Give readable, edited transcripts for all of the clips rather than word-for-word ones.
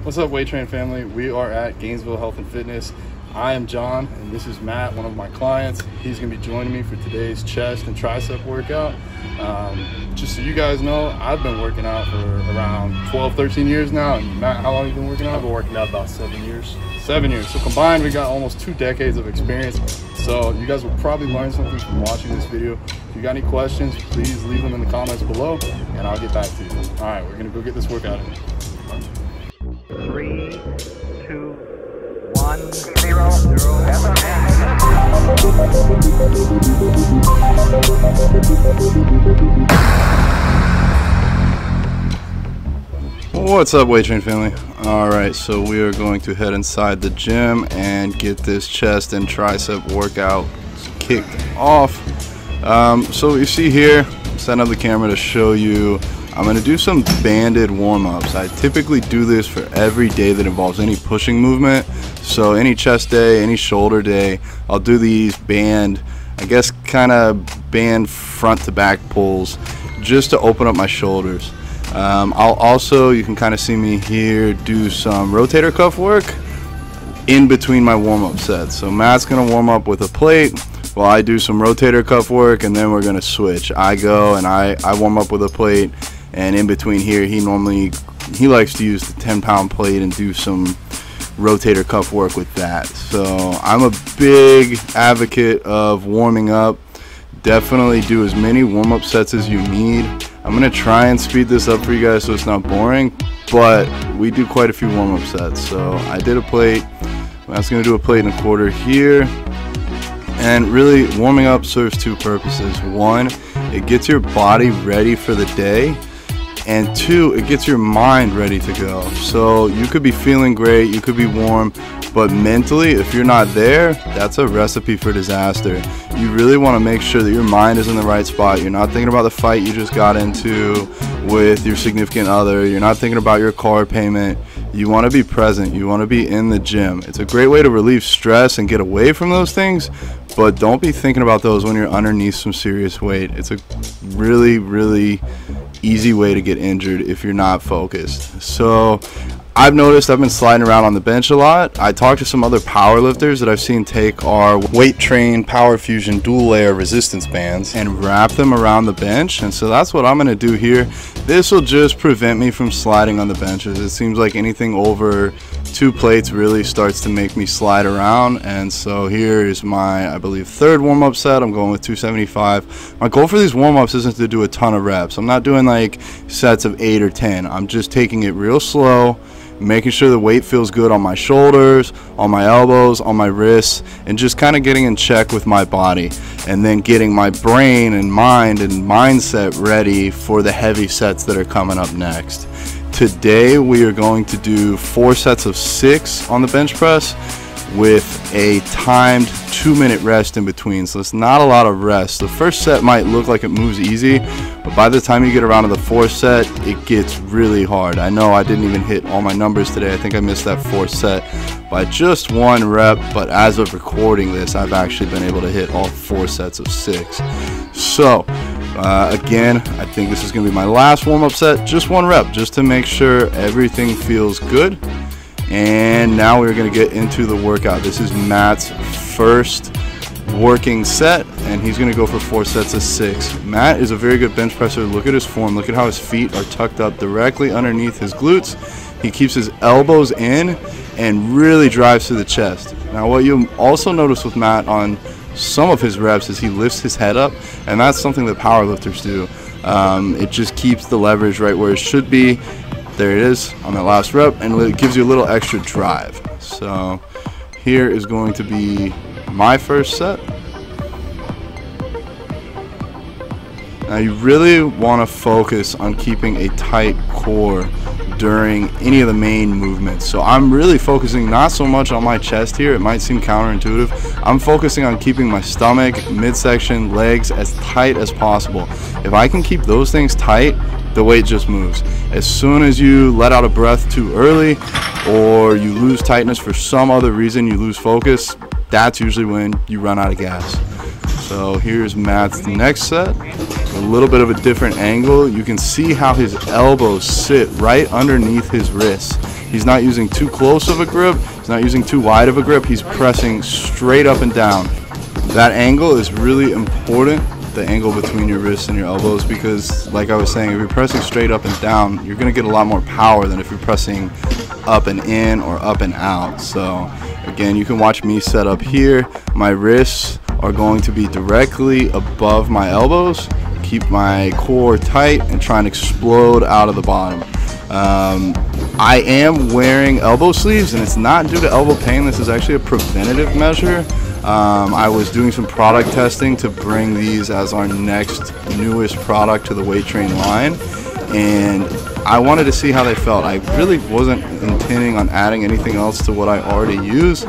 What's up, W8TRAIN family? We are at Gainesville Health and Fitness. I am John, and this is Matt, one of my clients. He's going to be joining me for today's chest and tricep workout. Just so you guys know, I've been working out for around 12, 13 years now. And Matt, how long have you been working out? I've been working out about 7 years. 7 years. So combined, we got almost 2 decades of experience. So you guys will probably learn something from watching this video. If you got any questions, please leave them in the comments below, and I'll get back to you. All right, we're going to go get this workout in. 3, 2, 1, 0, 0. What's up, W8TRAIN family? All right, so we are going to head inside the gym and get this chest and tricep workout kicked off. So what you see here, I'm setting up the camera to show you. I'm going to do some banded warm-ups. I typically do this for every day that involves any pushing movement. So any chest day, any shoulder day, I'll do these band, I guess kind of band front to back pulls just to open up my shoulders. I'll also, you can kind of see me here, do some rotator cuff work in between my warm-up sets. So Matt's going to warm up with a plate while I do some rotator cuff work, and then we're going to switch. I go and I warm up with a plate. And in between here, he likes to use the 10-pound plate and do some rotator cuff work with that. So I'm a big advocate of warming up. Definitely do as many warm-up sets as you need. I'm going to try and speed this up for you guys so it's not boring, but we do quite a few warm-up sets. So I did a plate. I was going to do a plate and a quarter here. And really, warming up serves 2 purposes. 1, it gets your body ready for the day. And 2, it gets your mind ready to go. So you could be feeling great, you could be warm, but mentally, if you're not there, that's a recipe for disaster. You really want to make sure that your mind is in the right spot. You're not thinking about the fight you just got into with your significant other. You're not thinking about your car payment. You want to be present. You want to be in the gym. It's a great way to relieve stress and get away from those things, but don't be thinking about those when you're underneath some serious weight. It's a really, really easy way to get injured if you're not focused. So I've noticed I've been sliding around on the bench a lot. I talked to some other power lifters that I've seen take our W8TRAIN Power Fusion dual layer resistance bands and wrap them around the bench, and so that's what I'm going to do here. This will just prevent me from sliding on the benches. It seems like anything over 2 plates really starts to make me slide around, and so here is my, I believe, 3rd warm-up set. I'm going with 275. My goal for these warm-ups isn't to do a ton of reps. I'm not doing like sets of 8 or 10. I'm just taking it real slow, making sure the weight feels good on my shoulders, on my elbows, on my wrists, and just kind of getting in check with my body, and then getting my brain and mind and mindset ready for the heavy sets that are coming up next. Today we are going to do 4 sets of 6 on the bench press with a timed 2-minute rest in between, so it's not a lot of rest. The first set might look like it moves easy, but by the time you get around to the 4th set, it gets really hard. I know I didn't even hit all my numbers today. I think I missed that 4th set by just 1 rep, but as of recording this, I've actually been able to hit all 4 sets of 6. So again, I think this is going to be my last warm-up set, just 1 rep, just to make sure everything feels good. And now we're going to get into the workout. This is Matt's first working set, and he's going to go for 4 sets of 6. Matt is a very good bench presser. Look at his form. Look at how his feet are tucked up directly underneath his glutes. He keeps his elbows in and really drives to the chest. Now what you'll also notice with Matt on some of his reps is he lifts his head up, and that's something that powerlifters do. It just keeps the leverage right where it should be. There it is on that last rep, and it gives you a little extra drive. So here is going to be my first set. Now you really want to focus on keeping a tight core during any of the main movements. So I'm really focusing not so much on my chest here. It might seem counterintuitive. I'm focusing on keeping my stomach, midsection, legs as tight as possible. If I can keep those things tight, the weight just moves. As soon as you let out a breath too early, or you lose tightness for some other reason, you lose focus, that's usually when you run out of gas. So here's Matt's next set. A little bit of a different angle. You can see how his elbows sit right underneath his wrists. He's not using too close of a grip. He's not using too wide of a grip. He's pressing straight up and down. That angle is really important, the angle between your wrists and your elbows, because like I was saying, if you're pressing straight up and down, you're going to get a lot more power than if you're pressing up and in or up and out. So again, you can watch me set up here. My wrists are going to be directly above my elbows. Keep my core tight and try and explode out of the bottom. I am wearing elbow sleeves, and it's not due to elbow pain. This is actually a preventative measure. I was doing some product testing to bring these as our next newest product to the W8TRAIN line, and I wanted to see how they felt. I really wasn't intending on adding anything else to what I already use,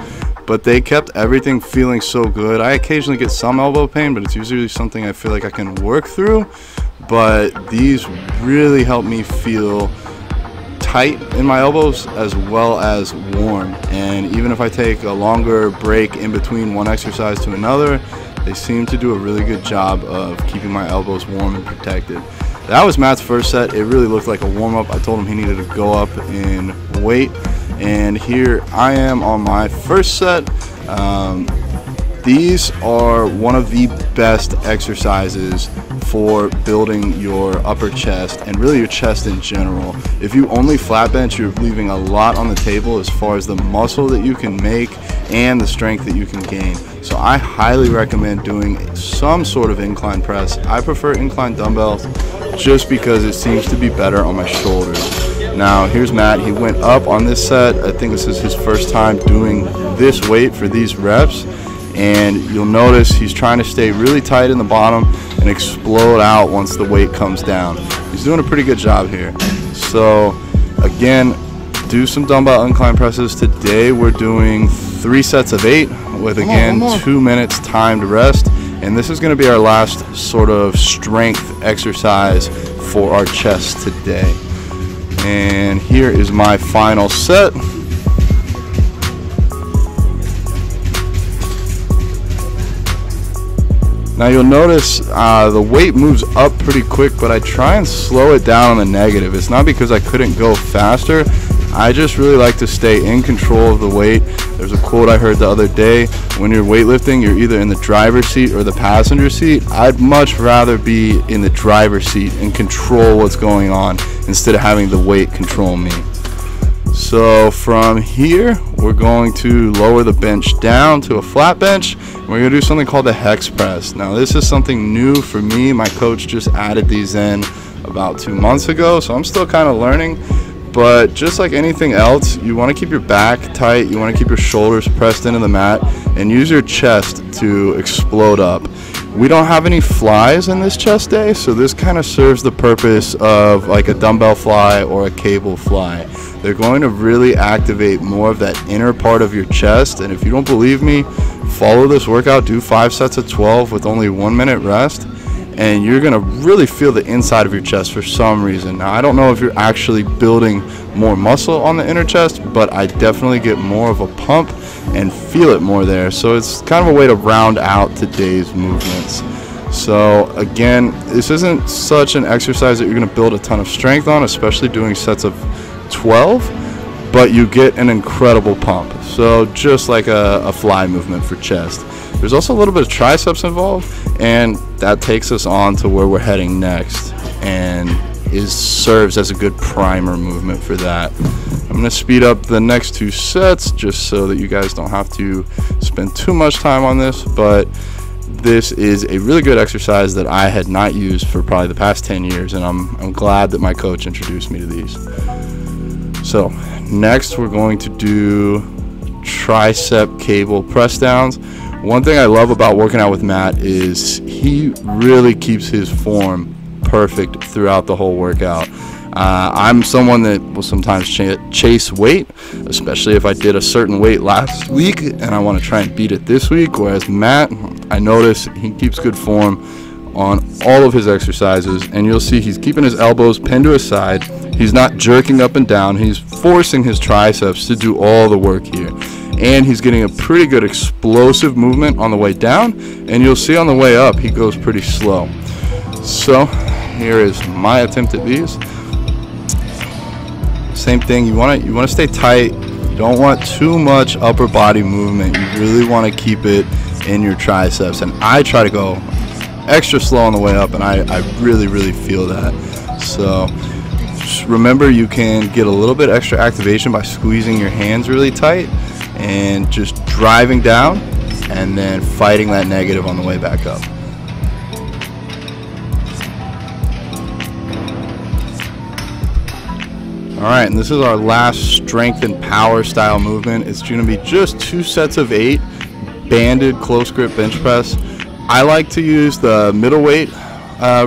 but they kept everything feeling so good. I occasionally get some elbow pain, but it's usually something I feel like I can work through. But these really help me feel tight in my elbows as well as warm. And even if I take a longer break in between one exercise to another, they seem to do a really good job of keeping my elbows warm and protected. That was Matt's first set. It really looked like a warm-up. I told him he needed to go up in weight. And here I am on my first set. These are one of the best exercises for building your upper chest and really your chest in general. If you only flat bench, you're leaving a lot on the table as far as the muscle that you can make and the strength that you can gain. So I highly recommend doing some sort of incline press. I prefer incline dumbbells just because it seems to be better on my shoulders. Now here's Matt. He went up on this set. I think this is his first time doing this weight for these reps, and you'll notice he's trying to stay really tight in the bottom and explode out once the weight comes down. He's doing a pretty good job here. So again, do some dumbbell incline presses. Today we're doing 3 sets of 8 with again 2 minutes timed rest, and this is going to be our last sort of strength exercise for our chest today. And here is my final set. Now you'll notice the weight moves up pretty quick, but I try and slow it down on the negative. It's not because I couldn't go faster. I just really like to stay in control of the weight. There's a quote I heard the other day: when you're weightlifting, you're either in the driver's seat or the passenger seat. I'd much rather be in the driver's seat and control what's going on instead of having the weight control me. So from here, we're going to lower the bench down to a flat bench. We're going to do something called the Hex Press. Now this is something new for me. My coach just added these in about 2 months ago, so I'm still kind of learning. But just like anything else, you want to keep your back tight, you want to keep your shoulders pressed into the mat, and use your chest to explode up. We don't have any flies in this chest day, so this kind of serves the purpose of like a dumbbell fly or a cable fly. They're going to really activate more of that inner part of your chest, and if you don't believe me, follow this workout. Do 5 sets of 12 with only 1 minute rest, and you're going to really feel the inside of your chest for some reason. Now I don't know if you're actually building more muscle on the inner chest, but I definitely get more of a pump and feel it more there. So it's kind of a way to round out today's movements. So again, this isn't such an exercise that you're going to build a ton of strength on, especially doing sets of 12, but you get an incredible pump. So just like a fly movement for chest. There's also a little bit of triceps involved, and that takes us on to where we're heading next, and serves as a good primer movement for that. I'm going to speed up the next 2 sets just so that you guys don't have to spend too much time on this, but this is a really good exercise that I had not used for probably the past 10 years, and I'm glad that my coach introduced me to these. So next we're going to do tricep cable press downs. One thing I love about working out with Matt is he really keeps his form perfect throughout the whole workout. I'm someone that will sometimes chase weight, especially if I did a certain weight last week and I want to try and beat it this week, whereas Matt, I notice he keeps good form on all of his exercises, and you'll see he's keeping his elbows pinned to his side. He's not jerking up and down. He's forcing his triceps to do all the work here. And he's getting a pretty good explosive movement on the way down, and you'll see on the way up he goes pretty slow. So here is my attempt at these. Same thing, you want to stay tight. You don't want too much upper body movement. You really want to keep it in your triceps, and I try to go extra slow on the way up, and I really feel that. So just remember, you can get a little bit extra activation by squeezing your hands really tight and just driving down and then fighting that negative on the way back up. Alright, and this is our last strength and power style movement. It's going to be just 2 sets of 8 banded close grip bench press. I like to use the middleweight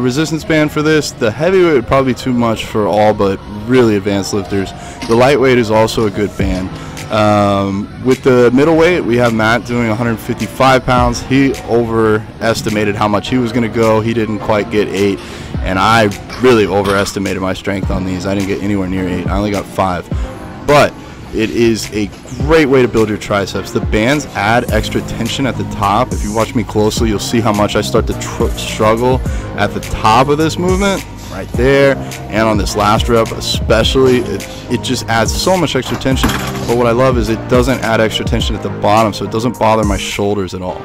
resistance band for this. The heavyweight would probably be too much for all but really advanced lifters. The lightweight is also a good band. With the middleweight, we have Matt doing 155 pounds. He overestimated how much he was going to go. He didn't quite get 8, and I really overestimated my strength on these. I didn't get anywhere near 8. I only got 5. But it is a great way to build your triceps. The bands add extra tension at the top. If you watch me closely, you'll see how much I start to struggle at the top of this movement, right there, and on this last rep especially. It just adds so much extra tension. But what I love is it doesn't add extra tension at the bottom, so it doesn't bother my shoulders at all.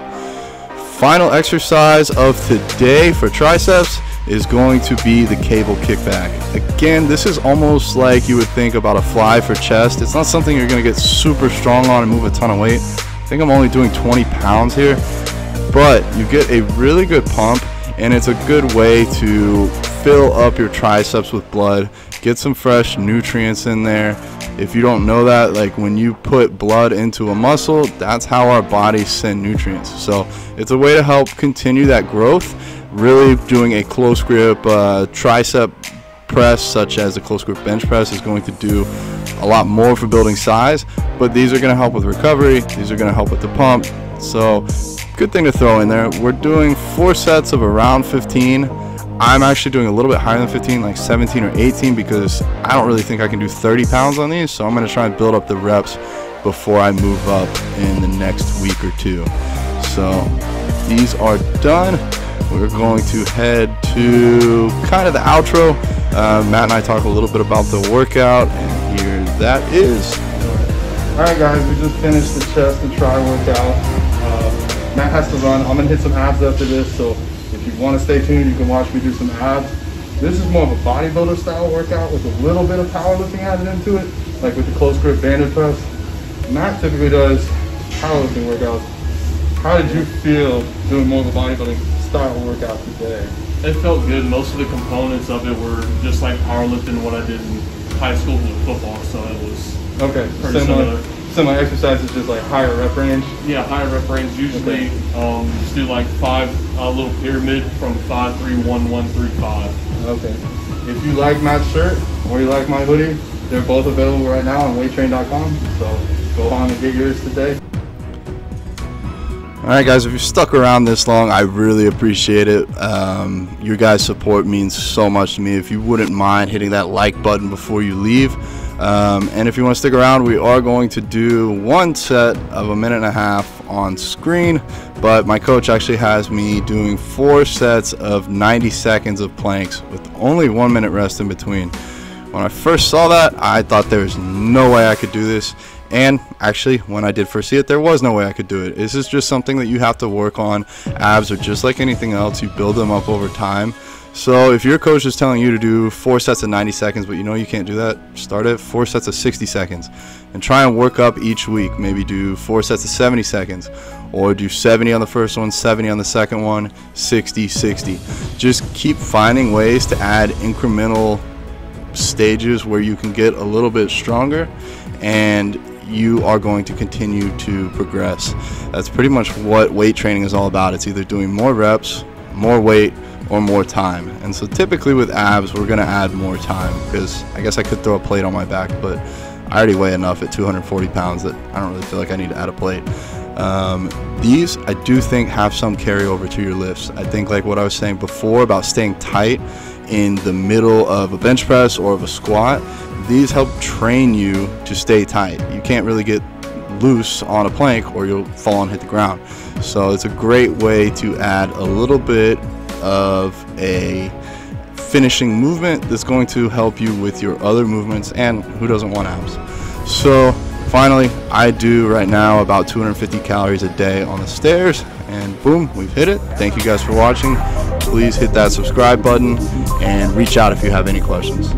Final exercise of today for triceps is going to be the cable kickback. Again, this is almost like you would think about a fly for chest. It's not something you're going to get super strong on and move a ton of weight. I think I'm only doing 20 pounds here, but you get a really good pump, and it's a good way to fill up your triceps with blood, get some fresh nutrients in there. If you don't know that, like when you put blood into a muscle, that's how our bodies send nutrients. So it's a way to help continue that growth. Really doing a close grip tricep press, such as a close grip bench press, is going to do a lot more for building size, but these are going to help with recovery. These are going to help with the pump. So good thing to throw in there. We're doing 4 sets of around 15. I'm actually doing a little bit higher than 15, like 17 or 18, because I don't really think I can do 30 pounds on these. So I'm going to try and build up the reps before I move up in the next week or 2. So these are done. We're going to head to kind of the outro. Matt and I talk a little bit about the workout, and here that is. Alright guys, we just finished the chest and tri workout. Matt has to run. I'm going to hit some abs after this, so if you want to stay tuned, you can watch me do some abs. This is more of a bodybuilder style workout with a little bit of powerlifting added into it, like with the close grip banded press. Matt typically does powerlifting workouts. How did you feel doing more of a bodybuilding style workout today? It felt good. Most of the components of it were just like powerlifting, what I did in high school with football, so it was pretty similar. Similar exercises, just like higher rep range? Yeah, higher rep range. Usually just do like 5, a little pyramid from 5, 3, 1, 1, 3, 5. Okay. If you like Matt's shirt or you like my hoodie, they're both available right now on W8TRAIN.com, so go on and get yours today. Alright guys, if you're stuck around this long, I really appreciate it. Your guys' support means so much to me. If you wouldn't mind hitting that like button before you leave. And if you want to stick around, we are going to do 1 set of 1.5 minutes on screen, but my coach actually has me doing 4 sets of 90 seconds of planks with only 1 minute rest in between. When I first saw that, I thought there was no way I could do this. And actually, when I did first see it, there was no way I could do it. This is just something that you have to work on. Abs are just like anything else. You build them up over time. So if your coach is telling you to do 4 sets of 90 seconds, but you know you can't do that, start at 4 sets of 60 seconds. And try and work up each week. Maybe do 4 sets of 70 seconds. Or do 70 on the first one, 70 on the second one, 60, 60. Just keep finding ways to add incremental stages where you can get a little bit stronger, and you are going to continue to progress. That's pretty much what weight training is all about. It's either doing more reps, more weight, or more time. And so typically with abs, we're going to add more time, because I guess I could throw a plate on my back, but I already weigh enough at 240 pounds that I don't really feel like I need to add a plate. These I do think have some carryover to your lifts. I think, like what I was saying before about staying tight in the middle of a bench press or of a squat, these help train you to stay tight. You can't really get loose on a plank or you'll fall and hit the ground. So it's a great way to add a little bit of a finishing movement that's going to help you with your other movements, and who doesn't want abs? So finally, I do right now about 250 calories a day on the stairs, and boom, we've hit it. Thank you guys for watching. Please hit that subscribe button and reach out if you have any questions.